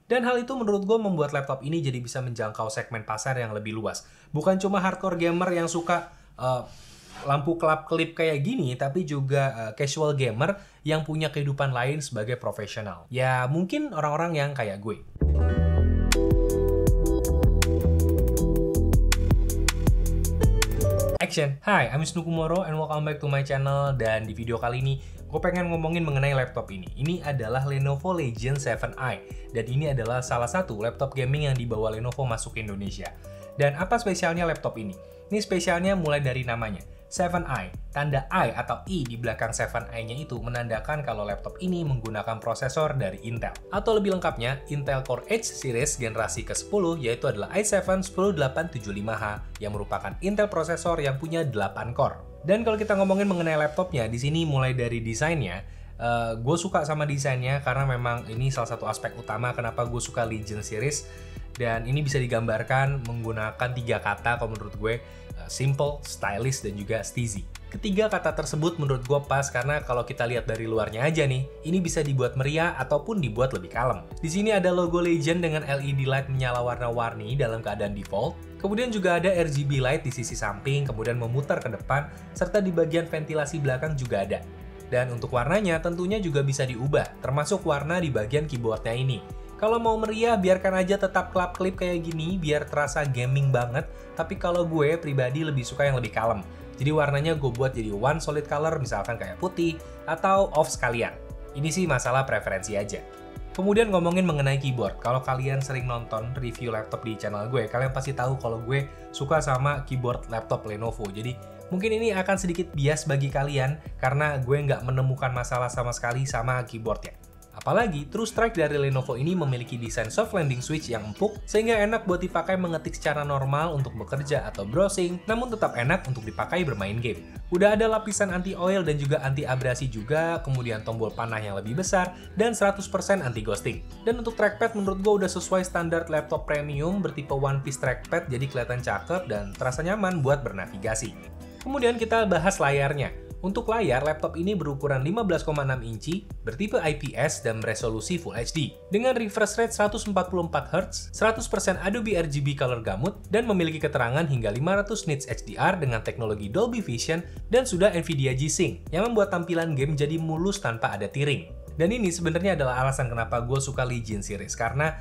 Dan hal itu menurut gue membuat laptop ini jadi bisa menjangkau segmen pasar yang lebih luas. Bukan cuma hardcore gamer yang suka lampu kelap-kelip kayak gini, tapi juga casual gamer yang punya kehidupan lain sebagai profesional. Ya mungkin orang-orang yang kayak gue. Action! Hi, I'm Wisnu Kumoro and welcome back to my channel. Dan di video kali ini, gue pengen ngomongin mengenai laptop ini. Ini adalah Lenovo Legion 7i. Dan ini adalah salah satu laptop gaming yang dibawa Lenovo masuk ke Indonesia. Dan apa spesialnya laptop ini? Ini spesialnya mulai dari namanya. 7i, tanda I atau I di belakang 7i-nya itu menandakan kalau laptop ini menggunakan prosesor dari Intel. Atau lebih lengkapnya, Intel Core H series generasi ke-10 yaitu adalah i7-10875H yang merupakan Intel prosesor yang punya 8 core. Dan kalau kita ngomongin mengenai laptopnya, di sini mulai dari desainnya, gue suka sama desainnya karena memang ini salah satu aspek utama kenapa gue suka Legion series. Dan ini bisa digambarkan menggunakan 3 kata kalau menurut gue, simple, stylish, dan juga steezy. Ketiga kata tersebut menurut gue pas karena kalau kita lihat dari luarnya aja nih, ini bisa dibuat meriah ataupun dibuat lebih kalem. Di sini ada logo Legion dengan LED light menyala warna-warni dalam keadaan default. Kemudian juga ada RGB light di sisi samping, kemudian memutar ke depan, serta di bagian ventilasi belakang juga ada. Dan untuk warnanya tentunya juga bisa diubah, termasuk warna di bagian keyboardnya ini. Kalau mau meriah, biarkan aja tetap kelap-kelip kayak gini, biar terasa gaming banget. Tapi kalau gue pribadi lebih suka yang lebih kalem. Jadi warnanya gue buat jadi one solid color, misalkan kayak putih, atau off sekalian. Ini sih masalah preferensi aja. Kemudian ngomongin mengenai keyboard. Kalau kalian sering nonton review laptop di channel gue, kalian pasti tahu kalau gue suka sama keyboard laptop Lenovo. Jadi mungkin ini akan sedikit bias bagi kalian, karena gue nggak menemukan masalah sama sekali sama keyboardnya. Apalagi, TrueStrike dari Lenovo ini memiliki desain soft landing switch yang empuk, sehingga enak buat dipakai mengetik secara normal untuk bekerja atau browsing, namun tetap enak untuk dipakai bermain game. Udah ada lapisan anti-oil dan juga anti-abrasi juga, kemudian tombol panah yang lebih besar, dan 100% anti-ghosting. Dan untuk trackpad menurut gue udah sesuai standar laptop premium bertipe one piece trackpad, jadi kelihatan cakep dan terasa nyaman buat bernavigasi. Kemudian kita bahas layarnya. Untuk layar, laptop ini berukuran 15,6 inci, bertipe IPS dan beresolusi Full HD. Dengan refresh rate 144Hz, 100% Adobe RGB Color Gamut, dan memiliki keterangan hingga 500 nits HDR dengan teknologi Dolby Vision dan sudah NVIDIA G-Sync, yang membuat tampilan game jadi mulus tanpa ada tearing. Dan ini sebenarnya adalah alasan kenapa gue suka Legion series, karena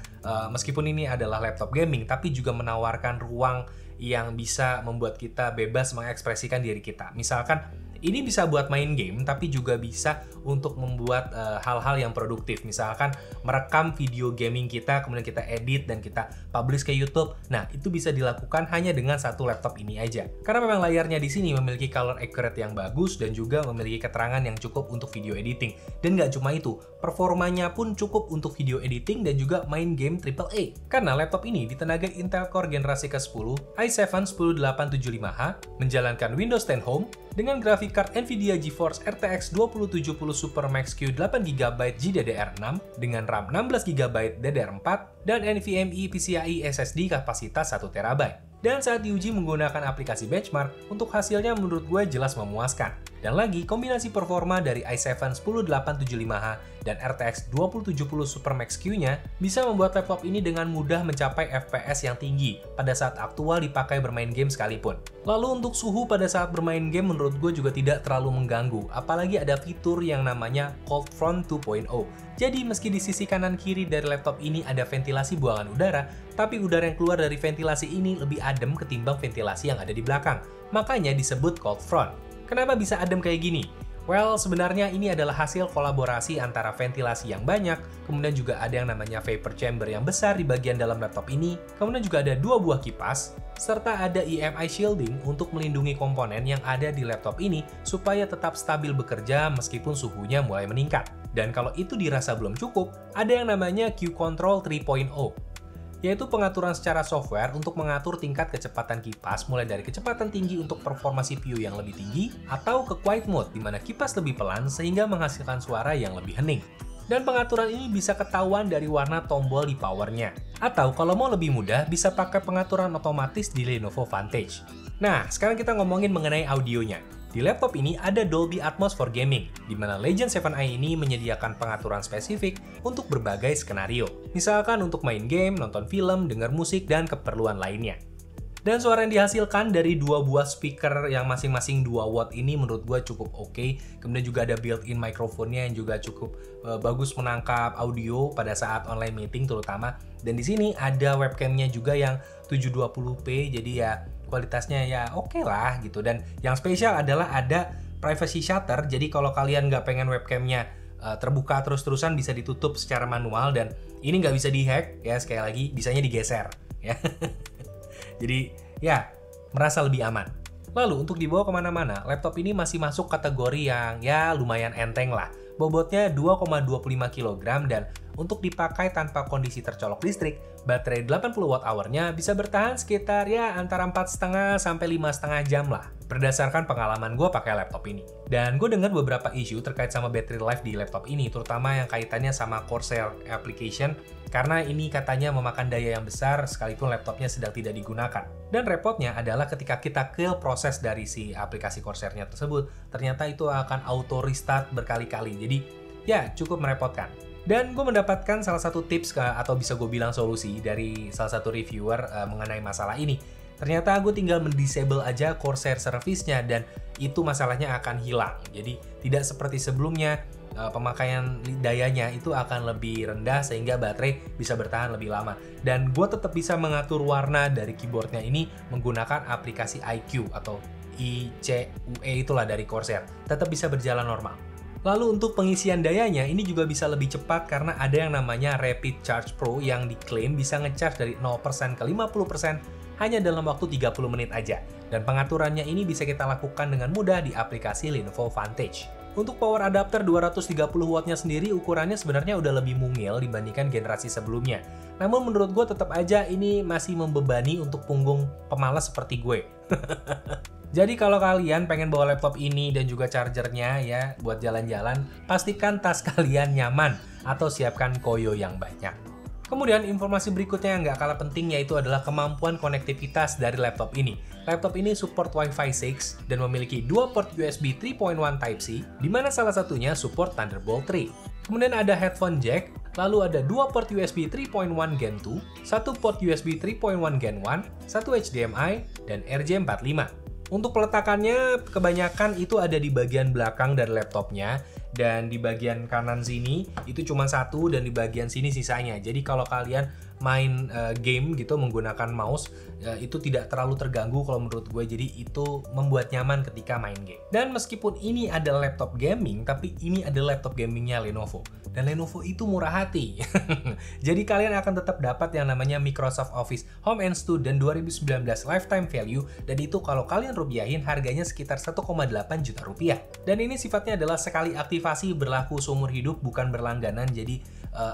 meskipun ini adalah laptop gaming, tapi juga menawarkan ruang yang bisa membuat kita bebas mengekspresikan diri kita. Misalkan, ini bisa buat main game, tapi juga bisa untuk membuat hal-hal yang produktif. Misalkan merekam video gaming kita, kemudian kita edit dan kita publish ke YouTube. Nah, itu bisa dilakukan hanya dengan satu laptop ini aja. Karena memang layarnya di sini memiliki color accurate yang bagus dan juga memiliki keterangan yang cukup untuk video editing. Dan nggak cuma itu, performanya pun cukup untuk video editing dan juga main game AAA. Karena laptop ini ditenagai Intel Core generasi ke-10, i7-10875H, menjalankan Windows 10 Home, dengan grafik card NVIDIA GeForce RTX 2070 Super Max-Q 8GB GDDR6 dengan RAM 16GB DDR4 dan NVMe PCIe SSD kapasitas 1TB. Dan saat diuji menggunakan aplikasi benchmark, untuk hasilnya menurut gue jelas memuaskan. Dan lagi, kombinasi performa dari i7-10875H dan RTX 2070 Super Max-Q-nya bisa membuat laptop ini dengan mudah mencapai FPS yang tinggi pada saat aktual dipakai bermain game sekalipun. Lalu untuk suhu pada saat bermain game menurut gue juga tidak terlalu mengganggu, apalagi ada fitur yang namanya Cold Front 2.0. Jadi meski di sisi kanan kiri dari laptop ini ada ventilasi buangan udara, tapi udara yang keluar dari ventilasi ini lebih adem ketimbang ventilasi yang ada di belakang. Makanya disebut cold front. Kenapa bisa adem kayak gini? Well, sebenarnya ini adalah hasil kolaborasi antara ventilasi yang banyak, kemudian juga ada yang namanya vapor chamber yang besar di bagian dalam laptop ini, kemudian juga ada 2 buah kipas, serta ada EMI shielding untuk melindungi komponen yang ada di laptop ini supaya tetap stabil bekerja meskipun suhunya mulai meningkat. Dan kalau itu dirasa belum cukup, ada yang namanya Q-Control 3.0. Yaitu pengaturan secara software untuk mengatur tingkat kecepatan kipas mulai dari kecepatan tinggi untuk performa CPU yang lebih tinggi atau ke quiet mode di mana kipas lebih pelan sehingga menghasilkan suara yang lebih hening. Dan pengaturan ini bisa ketahuan dari warna tombol di powernya. Atau kalau mau lebih mudah bisa pakai pengaturan otomatis di Lenovo Vantage. Nah, sekarang kita ngomongin mengenai audionya. Di laptop ini ada Dolby Atmos for Gaming, di mana Legion 7i ini menyediakan pengaturan spesifik untuk berbagai skenario. Misalkan untuk main game, nonton film, dengar musik, dan keperluan lainnya. Dan suara yang dihasilkan dari dua buah speaker yang masing-masing 2 watt ini menurut gue cukup oke. Kemudian juga ada built-in microphone-nya yang juga cukup bagus menangkap audio pada saat online meeting terutama. Dan di sini ada webcam-nya juga yang 720p, jadi ya kualitasnya ya oke lah gitu. Dan yang spesial adalah ada privacy shutter, jadi kalau kalian nggak pengen webcam-nya terbuka terus-terusan bisa ditutup secara manual, dan ini nggak bisa dihack ya, sekali lagi bisanya digeser ya. Jadi ya merasa lebih aman. Lalu untuk dibawa kemana-mana, laptop ini masih masuk kategori yang ya lumayan enteng lah. Bobotnya 2,25 kg dan untuk dipakai tanpa kondisi tercolok listrik, baterai 80 Wh-nya bisa bertahan sekitar ya antara 4,5 sampai 5,5 jam lah, berdasarkan pengalaman gue pakai laptop ini. Dan gue dengar beberapa isu terkait sama battery life di laptop ini, terutama yang kaitannya sama Corsair application, karena ini katanya memakan daya yang besar sekalipun laptopnya sedang tidak digunakan. Dan repotnya adalah ketika kita kill proses dari si aplikasi Corsair-nya tersebut, ternyata itu akan auto restart berkali-kali. Jadi ya cukup merepotkan. Dan gue mendapatkan salah satu tips atau bisa gue bilang solusi dari salah satu reviewer mengenai masalah ini. Ternyata gue tinggal mendisable aja Corsair service-nya dan itu masalahnya akan hilang. Jadi tidak seperti sebelumnya, pemakaian dayanya itu akan lebih rendah sehingga baterai bisa bertahan lebih lama. Dan gue tetap bisa mengatur warna dari keyboardnya ini menggunakan aplikasi iQ atau ICUE itulah dari Corsair. Tetap bisa berjalan normal. Lalu untuk pengisian dayanya ini juga bisa lebih cepat karena ada yang namanya Rapid Charge Pro yang diklaim bisa ngecharge dari 0% ke 50% hanya dalam waktu 30 menit aja. Dan pengaturannya ini bisa kita lakukan dengan mudah di aplikasi Lenovo Vantage. Untuk power adapter 230 wattnya sendiri ukurannya sebenarnya udah lebih mungil dibandingkan generasi sebelumnya. Namun menurut gue tetap aja ini masih membebani untuk punggung pemalas seperti gue. Jadi kalau kalian pengen bawa laptop ini dan juga chargernya ya buat jalan-jalan, pastikan tas kalian nyaman atau siapkan koyo yang banyak. Kemudian informasi berikutnya yang nggak kalah penting yaitu adalah kemampuan konektivitas dari laptop ini. Laptop ini support Wi-Fi 6 dan memiliki 2 port USB 3.1 Type-C, di mana salah satunya support Thunderbolt 3. Kemudian ada headphone jack, lalu ada 2 port USB 3.1 Gen 2, 1 port USB 3.1 Gen 1, 1 HDMI, dan RJ45. Untuk peletakannya kebanyakan itu ada di bagian belakang dari laptopnya, dan di bagian kanan sini itu cuma satu dan di bagian sini sisanya. Jadi kalau kalian main game gitu menggunakan mouse itu tidak terlalu terganggu kalau menurut gue, jadi itu membuat nyaman ketika main game. Dan meskipun ini adalah laptop gaming, tapi ini adalah laptop gamingnya Lenovo, dan Lenovo itu murah hati. Jadi kalian akan tetap dapat yang namanya Microsoft Office Home and Student 2019 Lifetime Value, dan itu kalau kalian rupiahin harganya sekitar 1,8 juta rupiah. Dan ini sifatnya adalah sekali aktivasi, berlaku seumur hidup, bukan berlangganan, jadi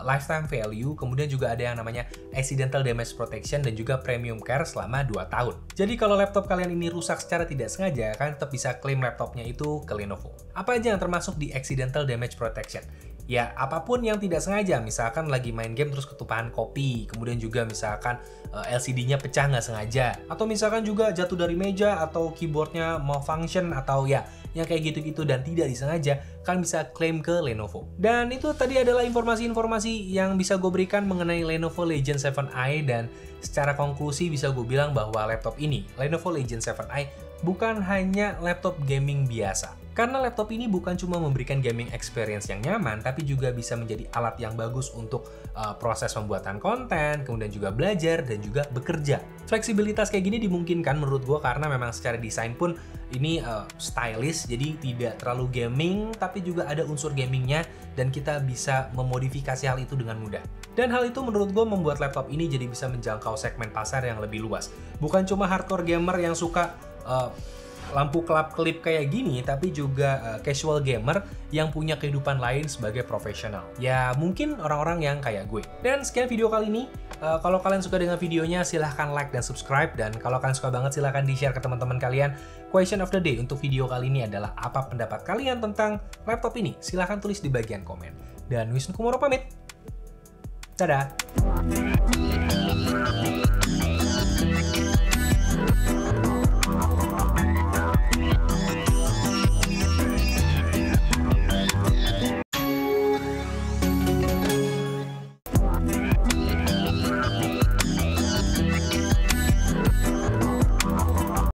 lifetime value. Kemudian juga ada yang namanya accidental damage protection dan juga premium care selama 2 tahun. Jadi kalau laptop kalian ini rusak secara tidak sengaja, kalian tetap bisa klaim laptopnya itu ke Lenovo. Apa aja yang termasuk di accidental damage protection? Ya, apapun yang tidak sengaja, misalkan lagi main game terus ketupahan kopi, kemudian juga misalkan LCD-nya pecah nggak sengaja, atau misalkan juga jatuh dari meja, atau keyboardnya malfunction, atau ya, yang kayak gitu-gitu dan tidak disengaja, kalian bisa klaim ke Lenovo. Dan itu tadi adalah informasi-informasi yang bisa gue berikan mengenai Lenovo Legion 7i, dan secara konklusi bisa gue bilang bahwa laptop ini, Lenovo Legion 7i, bukan hanya laptop gaming biasa. Karena laptop ini bukan cuma memberikan gaming experience yang nyaman, tapi juga bisa menjadi alat yang bagus untuk proses pembuatan konten, kemudian juga belajar, dan juga bekerja. Fleksibilitas kayak gini dimungkinkan menurut gue karena memang secara desain pun ini stylish, jadi tidak terlalu gaming, tapi juga ada unsur gamingnya, dan kita bisa memodifikasi hal itu dengan mudah. Dan hal itu menurut gue membuat laptop ini jadi bisa menjangkau segmen pasar yang lebih luas. Bukan cuma hardcore gamer yang suka lampu kelap-kelip kayak gini, tapi juga casual gamer yang punya kehidupan lain sebagai profesional. Ya mungkin orang-orang yang kayak gue. Dan sekian video kali ini. Kalau kalian suka dengan videonya, silahkan like dan subscribe. Dan kalau kalian suka banget, silahkan di-share ke teman-teman kalian. Question of the day untuk video kali ini adalah apa pendapat kalian tentang laptop ini? Silahkan tulis di bagian komen. Dan Wisnu Kumoro pamit. Dadah!